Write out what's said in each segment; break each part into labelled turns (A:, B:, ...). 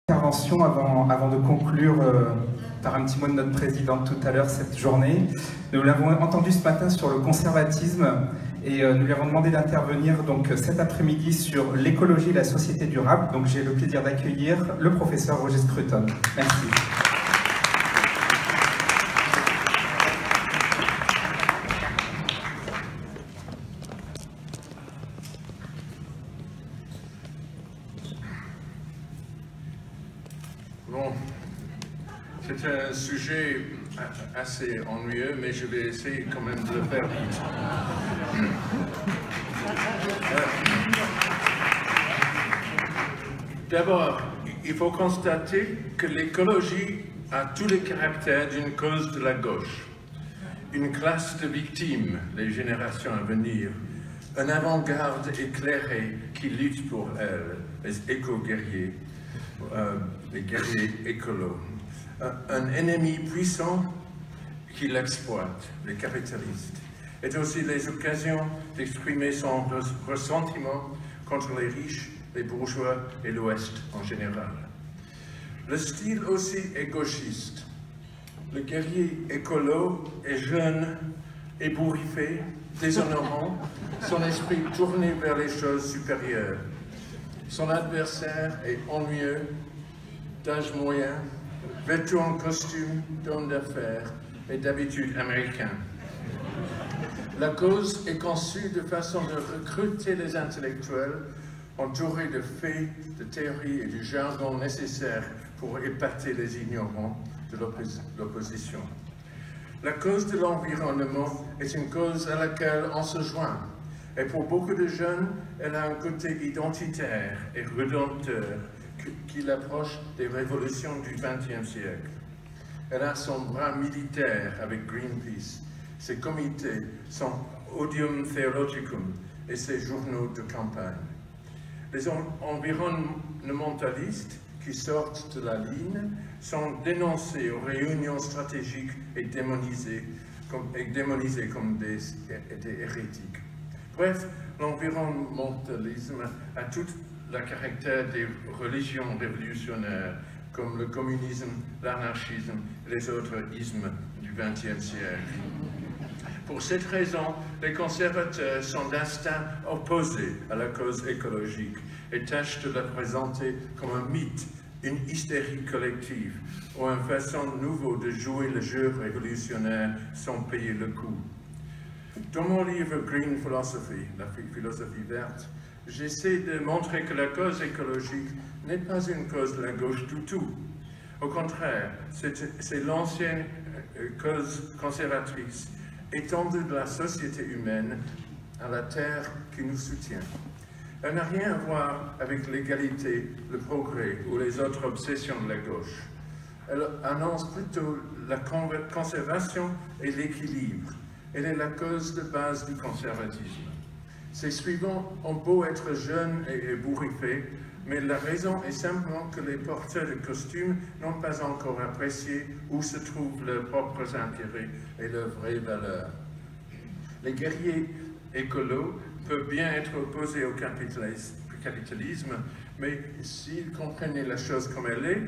A: Intervention avant de conclure par un petit mot de notre présidente tout à l'heure cette journée. Nous l'avons entendu ce matin sur le conservatisme et nous lui avons demandé d'intervenir donc cet après-midi sur l'écologie et la société durable. Donc j'ai le plaisir d'accueillir le professeur Roger Scruton. Merci.
B: Bon, c'est un sujet assez ennuyeux, mais je vais essayer quand même de le faire vite. D'abord, il faut constater que l'écologie a tous les caractères d'une cause de la gauche. Une classe de victimes, les générations à venir, un avant-garde éclairé qui lutte pour elle, les éco-guerriers, les guerriers écolos, un ennemi puissant qui l'exploite, les capitalistes, et aussi les occasions d'exprimer son ressentiment contre les riches, les bourgeois et l'Ouest en général. Le style aussi est gauchiste. Le guerrier écolo est jeune, ébouriffé, déshonorant, son esprit tourné vers les choses supérieures. Son adversaire est ennuyeux, d'âge moyen, vêtu en costume d'homme d'affaires et d'habitude américain. La cause est conçue de façon de recruter les intellectuels entourés de faits, de théories et du jargon nécessaires pour épater les ignorants de l'opposition. La cause de l'environnement est une cause à laquelle on se joint. Et pour beaucoup de jeunes, elle a un côté identitaire et rédempteur qui l'approche des révolutions du XXe siècle. Elle a son bras militaire avec Greenpeace, ses comités, son Odium Theologicum et ses journaux de campagne. Les environnementalistes qui sortent de la ligne sont dénoncés aux réunions stratégiques et démonisés comme des hérétiques. Bref, l'environnementalisme a tout le caractère des religions révolutionnaires, comme le communisme, l'anarchisme et les autres ismes du XXe siècle. Pour cette raison, les conservateurs sont d'instinct opposés à la cause écologique et tâchent de la présenter comme un mythe, une hystérie collective ou une façon nouvelle de jouer le jeu révolutionnaire sans payer le coup. Dans mon livre Green Philosophy, la philosophie verte, j'essaie de montrer que la cause écologique n'est pas une cause de la gauche du tout. Au contraire, c'est l'ancienne cause conservatrice, étendue de la société humaine à la terre qui nous soutient. Elle n'a rien à voir avec l'égalité, le progrès ou les autres obsessions de la gauche. Elle annonce plutôt la conservation et l'équilibre. Elle est la cause de base du conservatisme. Ses suivants ont beau être jeunes et ébouriffés, mais la raison est simplement que les porteurs de costumes n'ont pas encore apprécié où se trouvent leurs propres intérêts et leurs vraies valeurs. Les guerriers écolos peuvent bien être opposés au capitalisme, mais s'ils comprenaient la chose comme elle est,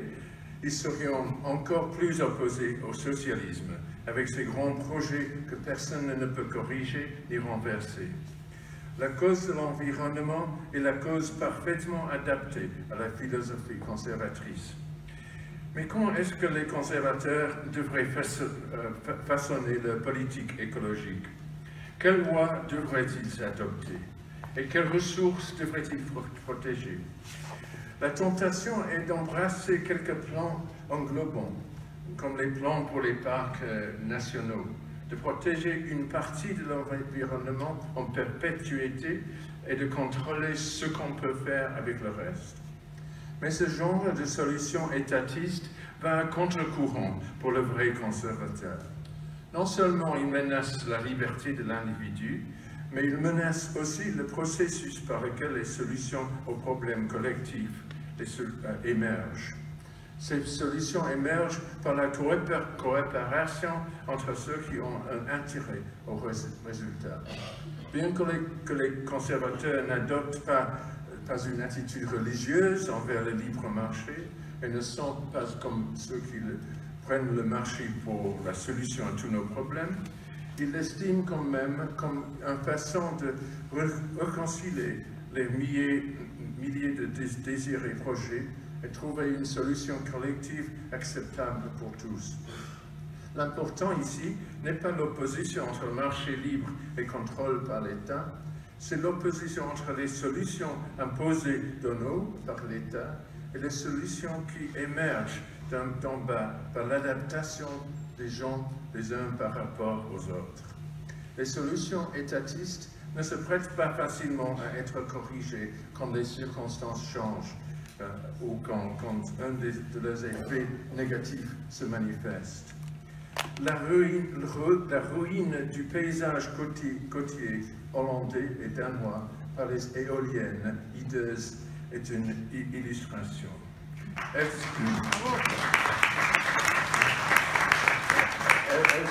B: ils seraient encore plus opposés au socialisme, avec ses grands projets que personne ne peut corriger ni renverser. La cause de l'environnement est la cause parfaitement adaptée à la philosophie conservatrice. Mais comment est-ce que les conservateurs devraient façonner leur politique écologique? Quelles lois devraient-ils adopter? Et quelles ressources devraient-ils protéger? La tentation est d'embrasser quelques plans englobants, comme les plans pour les parcs nationaux, de protéger une partie de l'environnement en perpétuité et de contrôler ce qu'on peut faire avec le reste. Mais ce genre de solution étatiste va à contre-courant pour le vrai conservateur. Non seulement il menace la liberté de l'individu, mais il menace aussi le processus par lequel les solutions aux problèmes collectifs émergent. Ces solutions émergent par la coopération entre ceux qui ont un intérêt au résultat. Bien que les conservateurs n'adoptent pas une attitude religieuse envers le libre marché, et ne sont pas comme ceux qui prennent le marché pour la solution à tous nos problèmes. Il l'estime quand même comme une façon de réconcilier les milliers de désirs et projets et trouver une solution collective acceptable pour tous. L'important ici n'est pas l'opposition entre le marché libre et contrôle par l'État, c'est l'opposition entre les solutions imposées d'en haut par l'État et les solutions qui émergent d'en bas par l'adaptation des gens les uns par rapport aux autres. Les solutions étatistes ne se prêtent pas facilement à être corrigées quand les circonstances changent ou quand un de leurs effets négatifs se manifeste. La ruine du paysage côtier hollandais et danois par les éoliennes hideuses est une illustration. Elles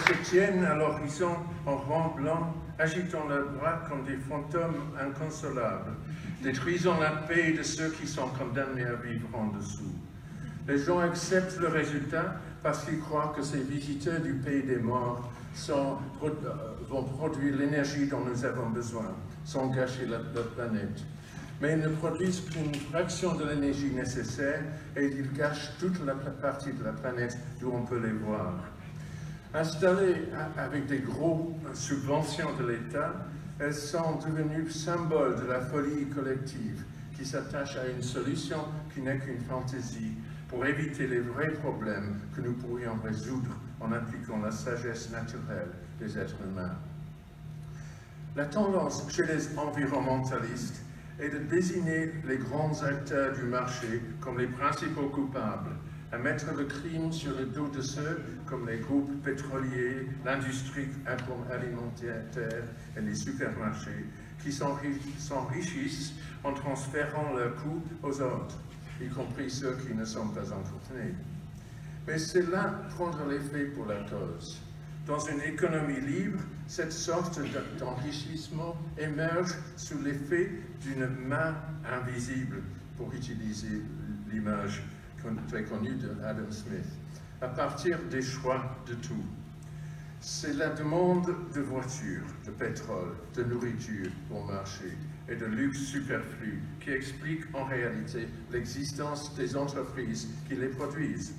B: se tiennent à l'horizon en rang blanc, agitant leurs bras comme des fantômes inconsolables, détruisant la paix de ceux qui sont condamnés à vivre en dessous. Les gens acceptent le résultat parce qu'ils croient que ces visiteurs du pays des morts vont produire l'énergie dont nous avons besoin, sans gâcher la planète. Mais ils ne produisent qu'une fraction de l'énergie nécessaire et ils gâchent toute la partie de la planète d'où on peut les voir. Installées avec des grosses subventions de l'État, elles sont devenues symboles de la folie collective qui s'attache à une solution qui n'est qu'une fantaisie pour éviter les vrais problèmes que nous pourrions résoudre en appliquant la sagesse naturelle des êtres humains. La tendance chez les environnementalistes est de désigner les grands acteurs du marché comme les principaux coupables, à mettre le crime sur le dos de ceux comme les groupes pétroliers, l'industrie agroalimentaire et les supermarchés qui s'enrichissent en transférant leurs coûts aux autres, y compris ceux qui ne sont pas encore nés. Mais c'est là prendre les faits pour la cause. Dans une économie libre, cette sorte d'enrichissement émerge sous l'effet d'une main invisible, pour utiliser l'image très connue de Adam Smith, à partir des choix de tout. C'est la demande de voitures, de pétrole, de nourriture au marché et de luxe superflu qui explique en réalité l'existence des entreprises qui les produisent.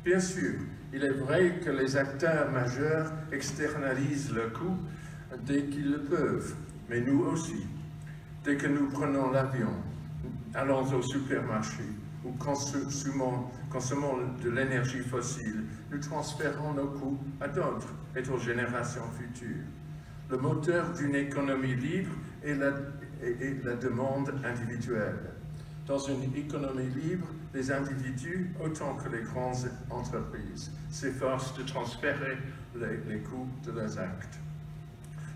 B: Bien sûr, il est vrai que les acteurs majeurs externalisent leurs coûts dès qu'ils le peuvent, mais nous aussi. Dès que nous prenons l'avion, allons au supermarché ou consommons de l'énergie fossile, nous transférons nos coûts à d'autres et aux générations futures. Le moteur d'une économie libre est la demande individuelle. Dans une économie libre, les individus, autant que les grandes entreprises, s'efforcent de transférer les coûts de leurs actes.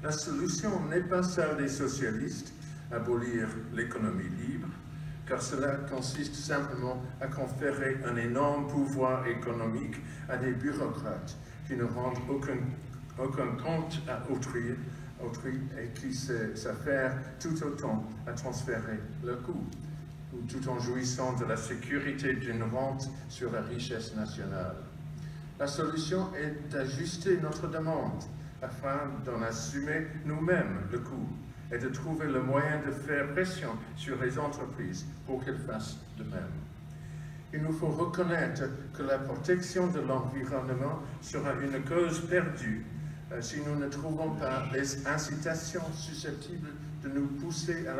B: La solution n'est pas celle des socialistes, abolir l'économie libre, car cela consiste simplement à conférer un énorme pouvoir économique à des bureaucrates qui ne rendent aucun compte à autrui et qui s'affairent tout autant à transférer leurs coûts, tout en jouissant de la sécurité d'une rente sur la richesse nationale. La solution est d'ajuster notre demande afin d'en assumer nous-mêmes le coût et de trouver le moyen de faire pression sur les entreprises pour qu'elles fassent de même. Il nous faut reconnaître que la protection de l'environnement sera une cause perdue si nous ne trouvons pas les incitations susceptibles de nous pousser à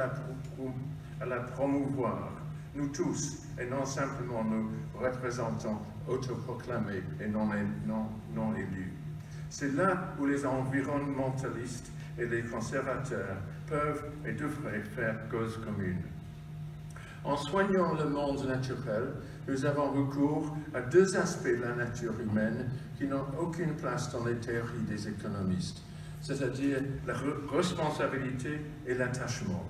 B: la promouvoir, nous tous, et non simplement nos représentants autoproclamés et non élus. C'est là où les environnementalistes et les conservateurs peuvent et devraient faire cause commune. En soignant le monde naturel, nous avons recours à deux aspects de la nature humaine qui n'ont aucune place dans les théories des économistes, c'est-à-dire la responsabilité et l'attachement.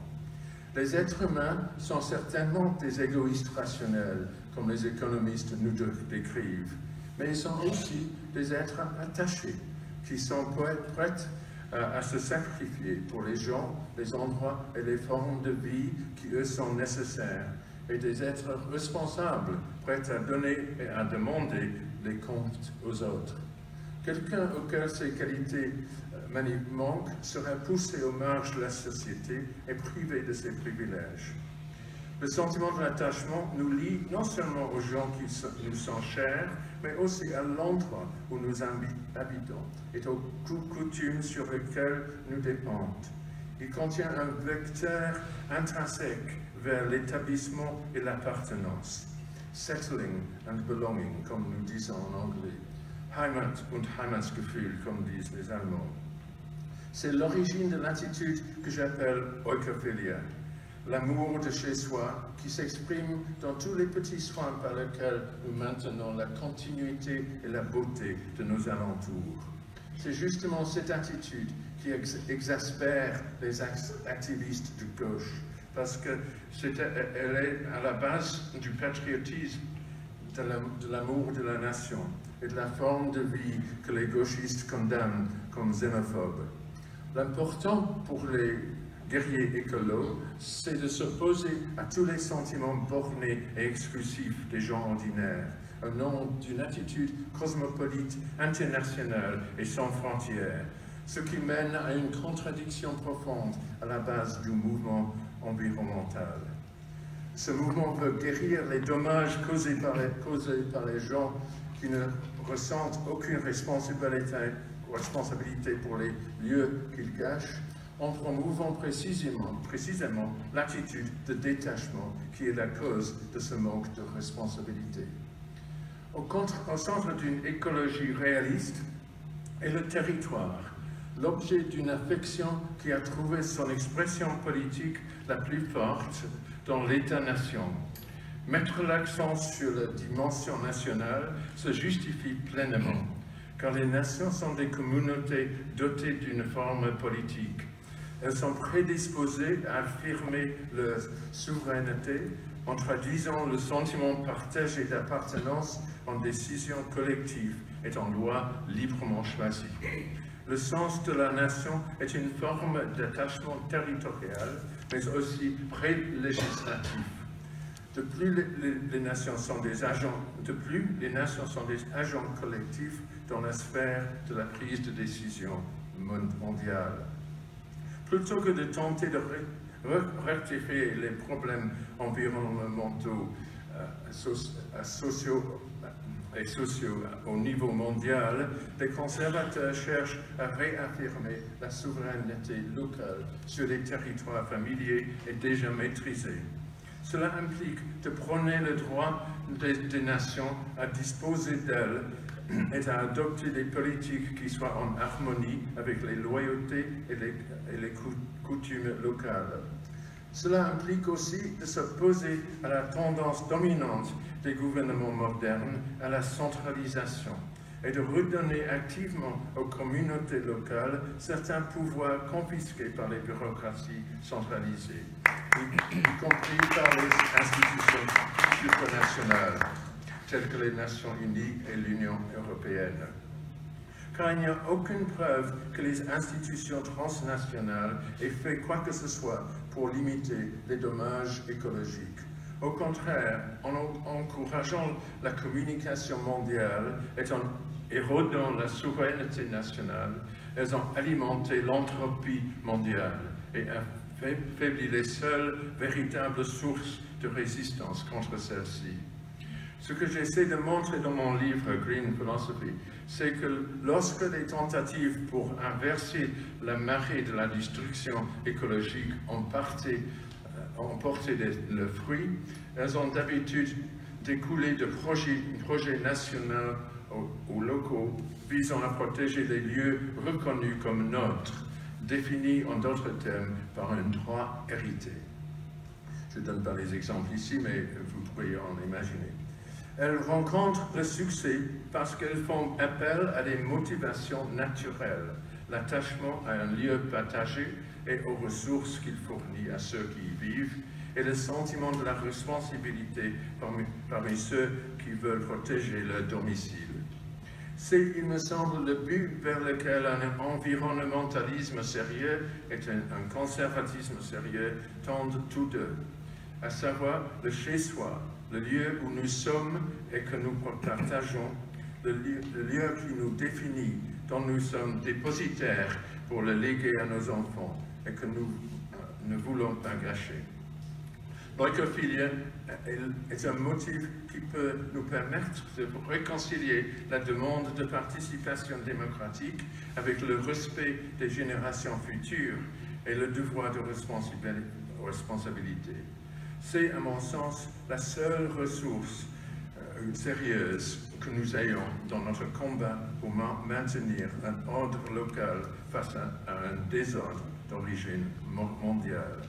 B: Les êtres humains sont certainement des égoïstes rationnels, comme les économistes nous décrivent, mais ils sont aussi des êtres attachés, qui sont prêts à se sacrifier pour les gens, les endroits et les formes de vie qui eux sont nécessaires, et des êtres responsables, prêts à donner et à demander des comptes aux autres. Quelqu'un auquel ces qualités manquent serait poussé aux marges de la société et privé de ses privilèges. Le sentiment de l'attachement nous lie non seulement aux gens qui nous sont chers, mais aussi à l'endroit où nous habitons et aux coutumes sur lesquelles nous dépendons. Il contient un vecteur intrinsèque vers l'établissement et l'appartenance. Settling and belonging, comme nous disons en anglais. Heimat und Heimatsgefühl, comme disent les Allemands. C'est l'origine de l'attitude que j'appelle oikophilia, l'amour de chez soi qui s'exprime dans tous les petits soins par lesquels nous maintenons la continuité et la beauté de nos alentours. C'est justement cette attitude qui exaspère les activistes de gauche, parce qu'elle est à la base du patriotisme, de l'amour de la nation et de la forme de vie que les gauchistes condamnent comme xénophobe. L'important pour les guerriers écolos, c'est de s'opposer à tous les sentiments bornés et exclusifs des gens ordinaires, au nom d'une attitude cosmopolite, internationale et sans frontières, ce qui mène à une contradiction profonde à la base du mouvement environnemental. Ce mouvement veut guérir les dommages causés par les gens qui ne ressentent aucune responsabilité pour les lieux qu'ils gâchent, en promouvant précisément l'attitude de détachement qui est la cause de ce manque de responsabilité. Au centre d'une écologie réaliste est le territoire, l'objet d'une affection qui a trouvé son expression politique la plus forte dans l'État-nation. Mettre l'accent sur la dimension nationale se justifie pleinement, car les nations sont des communautés dotées d'une forme politique. Elles sont prédisposées à affirmer leur souveraineté en traduisant le sentiment partagé d'appartenance en décisions collectives et en lois librement choisies. Le sens de la nation est une forme d'attachement territorial, mais aussi pré-législatif. De plus, les nations sont des agents collectifs dans la sphère de la prise de décision mondiale. Plutôt que de tenter de rectifier les problèmes environnementaux sociaux au niveau mondial, les conservateurs cherchent à réaffirmer la souveraineté locale sur les territoires familiers et déjà maîtrisés. Cela implique de prôner le droit des nations à disposer d'elles et à adopter des politiques qui soient en harmonie avec les loyautés et les coutumes locales. Cela implique aussi de s'opposer à la tendance dominante des gouvernements modernes à la centralisation et de redonner activement aux communautés locales certains pouvoirs confisqués par les bureaucraties centralisées, y compris par les institutions supranationales, telles que les Nations Unies et l'Union européenne. Car il n'y a aucune preuve que les institutions transnationales aient fait quoi que ce soit pour limiter les dommages écologiques. Au contraire, en encourageant la communication mondiale et en érodant la souveraineté nationale, elles ont alimenté l'entropie mondiale et affaibli les seules véritables sources de résistance contre celle-ci. Ce que j'essaie de montrer dans mon livre Green Philosophy, c'est que lorsque les tentatives pour inverser la marée de la destruction écologique ont porté le fruit, elles ont d'habitude découlé de projets nationaux ou locaux visant à protéger les lieux reconnus comme nôtres, définis en d'autres termes par un droit hérité. Je ne donne pas les exemples ici, mais vous pourriez en imaginer. Elles rencontrent le succès parce qu'elles font appel à des motivations naturelles, l'attachement à un lieu partagé et aux ressources qu'il fournit à ceux qui y vivent, et le sentiment de la responsabilité parmi ceux qui veulent protéger leur domicile. C'est, il me semble, le but vers lequel un environnementalisme sérieux et un conservatisme sérieux tendent tous deux. à savoir le chez-soi, le lieu où nous sommes et que nous partageons, le lieu qui nous définit, dont nous sommes dépositaires pour le léguer à nos enfants et que nous ne voulons pas gâcher. L'oikophilie est un motif qui peut nous permettre de réconcilier la demande de participation démocratique avec le respect des générations futures et le devoir de responsabilité. C'est, à mon sens, la seule ressource sérieuse que nous ayons dans notre combat pour maintenir un ordre local face à un désordre d'origine mondiale.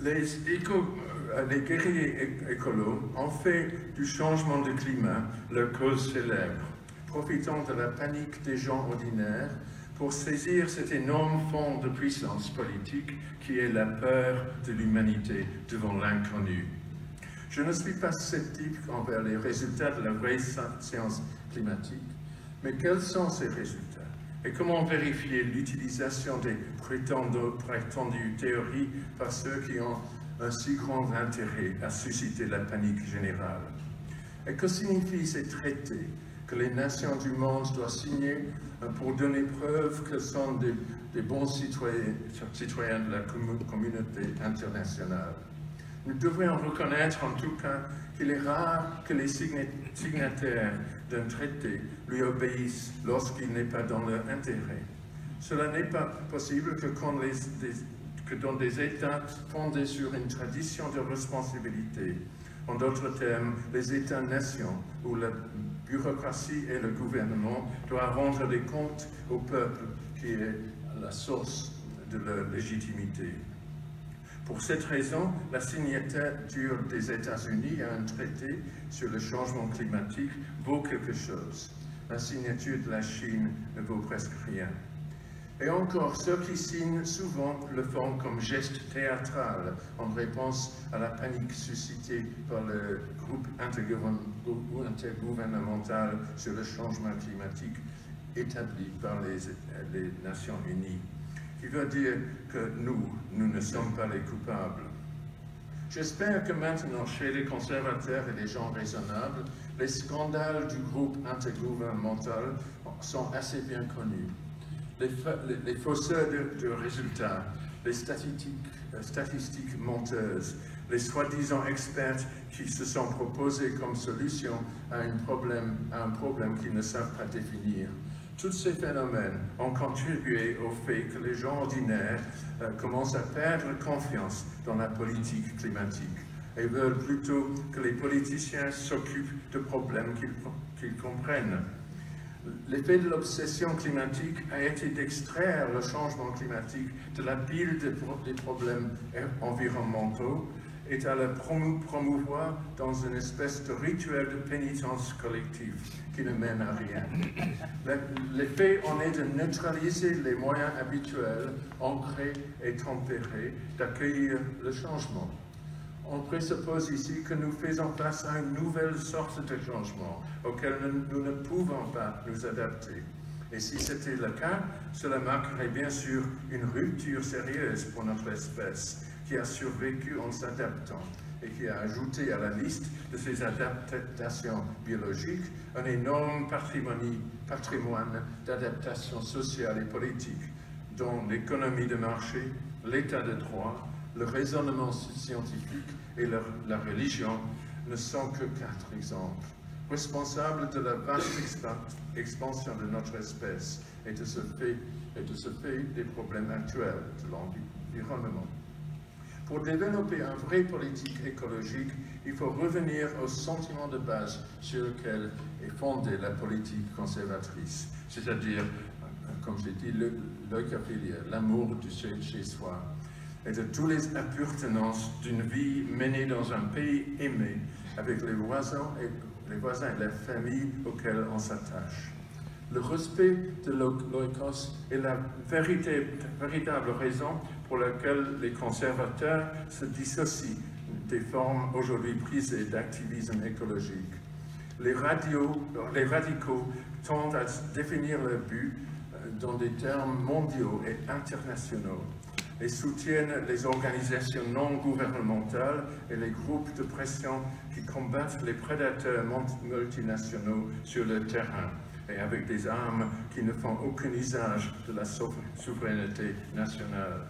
B: Les guerriers écolos ont fait du changement de climat leur cause célèbre, profitant de la panique des gens ordinaires pour saisir cet énorme fond de puissance politique qui est la peur de l'humanité devant l'inconnu. Je ne suis pas sceptique envers les résultats de la vraie science climatique, mais quels sont ces résultats? Et comment vérifier l'utilisation des prétendues théories par ceux qui ont un si grand intérêt à susciter la panique générale? Et que signifient ces traités que les nations du monde doivent signer pour donner preuve que sont des bons citoyens de la communauté internationale? Nous devrions reconnaître en tout cas qu'il est rare que les signataires d'un traité lui obéissent lorsqu'il n'est pas dans leur intérêt. Cela n'est pas possible que dans des États fondés sur une tradition de responsabilité. En d'autres termes, les États-nations où la bureaucratie et le gouvernement doivent rendre des comptes au peuple qui est la source de leur légitimité. Pour cette raison, la signature des États-Unis à un traité sur le changement climatique vaut quelque chose. La signature de la Chine ne vaut presque rien. Et encore, ceux qui signent souvent le font comme geste théâtral en réponse à la panique suscitée par le groupe intergouvernemental sur le changement climatique établi par les Nations Unies, qui veut dire que nous ne sommes pas les coupables. J'espère que maintenant, chez les conservateurs et les gens raisonnables, les scandales du groupe intergouvernemental sont assez bien connus. Les fausseurs de résultats, les statistiques menteuses, les soi-disant experts qui se sont proposés comme solution à un problème qu'ils ne savent pas définir. Tous ces phénomènes ont contribué au fait que les gens ordinaires commencent à perdre confiance dans la politique climatique et veulent plutôt que les politiciens s'occupent de problèmes qu'ils comprennent. L'effet de l'obsession climatique a été d'extraire le changement climatique de la pile des problèmes environnementaux et à le promouvoir dans une espèce de rituel de pénitence collective qui ne mène à rien. L'effet en est de neutraliser les moyens habituels, ancrés et tempérés, d'accueillir le changement. On présuppose ici que nous faisons face à une nouvelle sorte de changement auquel nous ne pouvons pas nous adapter. Et si c'était le cas, cela marquerait bien sûr une rupture sérieuse pour notre espèce, qui a survécu en s'adaptant et qui a ajouté à la liste de ses adaptations biologiques un énorme patrimoine d'adaptation sociale et politique, dont l'économie de marché, l'état de droit, le raisonnement scientifique et la religion ne sont que 4 exemples, responsables de la vaste expansion de notre espèce et de ce fait des problèmes actuels de l'environnement. Pour développer une vraie politique écologique, il faut revenir au sentiment de base sur lequel est fondée la politique conservatrice, c'est-à-dire, comme j'ai dit, l'oikophilie, l'amour du chez-soi, et de toutes les appartenances d'une vie menée dans un pays aimé, avec les voisins et la famille auxquels on s'attache. Le respect de l'oikos est la véritable raison pour laquelle les conservateurs se dissocient des formes aujourd'hui prisées d'activisme écologique. Les radicaux tendent à définir leur but dans des termes mondiaux et internationaux. et soutiennent les organisations non gouvernementales et les groupes de pression qui combattent les prédateurs multinationaux sur le terrain et avec des armes qui ne font aucun usage de la souveraineté nationale.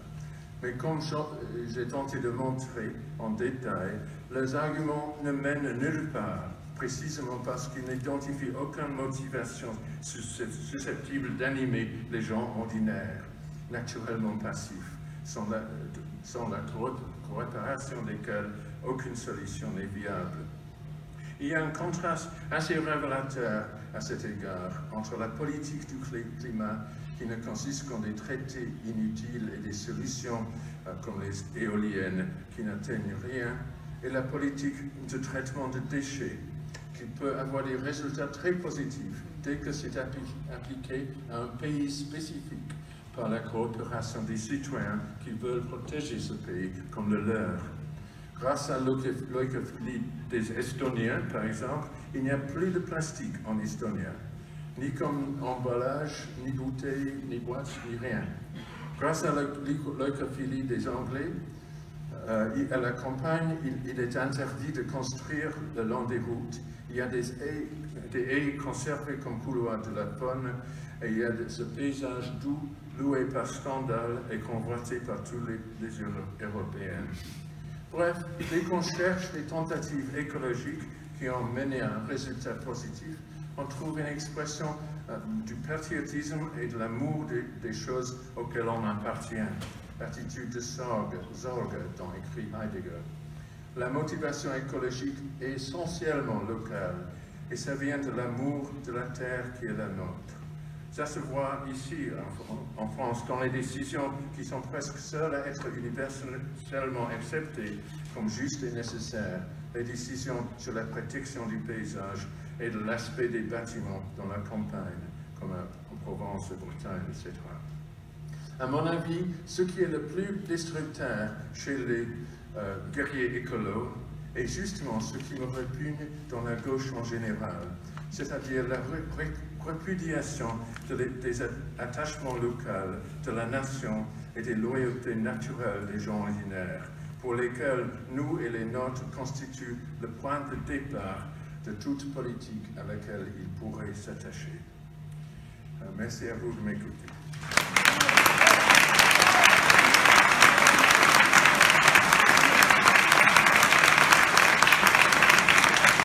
B: Mais comme j'ai tenté de montrer en détail, leurs arguments ne mènent nulle part, précisément parce qu'ils n'identifient aucune motivation susceptible d'animer les gens ordinaires, naturellement passifs, sans la coopération desquels aucune solution n'est viable. Il y a un contraste assez révélateur à cet égard entre la politique du climat qui ne consiste qu'en des traités inutiles et des solutions comme les éoliennes qui n'atteignent rien, et la politique de traitement de déchets qui peut avoir des résultats très positifs dès que c'est appliqué à un pays spécifique par la coopération des citoyens qui veulent protéger ce pays comme le leur. Grâce à l'œcophilie des Estoniens, par exemple, il n'y a plus de plastique en estonien, ni comme emballage, ni bouteille, ni boîte, ni rien. Grâce à l'œcophilie des Anglais, à la campagne, il est interdit de construire le long des routes. Il y a des haies conservées comme couloir de la faune, et il y a ce paysage doux, loué par scandale et convoité par tous les Européens. Bref, dès qu'on cherche des tentatives écologiques qui ont mené à un résultat positif, on trouve une expression du patriotisme et de l'amour des choses auxquelles on appartient. L'attitude de Sorge, dont écrit Heidegger. La motivation écologique est essentiellement locale, et ça vient de l'amour de la terre qui est la nôtre. Ça se voit ici, en France, dans les décisions qui sont presque seules à être universellement acceptées comme justes et nécessaires, les décisions sur la protection du paysage et de l'aspect des bâtiments dans la campagne, comme en Provence, Bretagne, etc. À mon avis, ce qui est le plus destructeur chez les guerriers écolos est justement ce qui me répugne dans la gauche en général, c'est-à-dire la répudiation des attachements locaux de la nation et des loyautés naturelles des gens ordinaires, pour lesquels nous et les nôtres constituent le point de départ de toute politique à laquelle ils pourraient s'attacher. Merci à vous de m'écouter.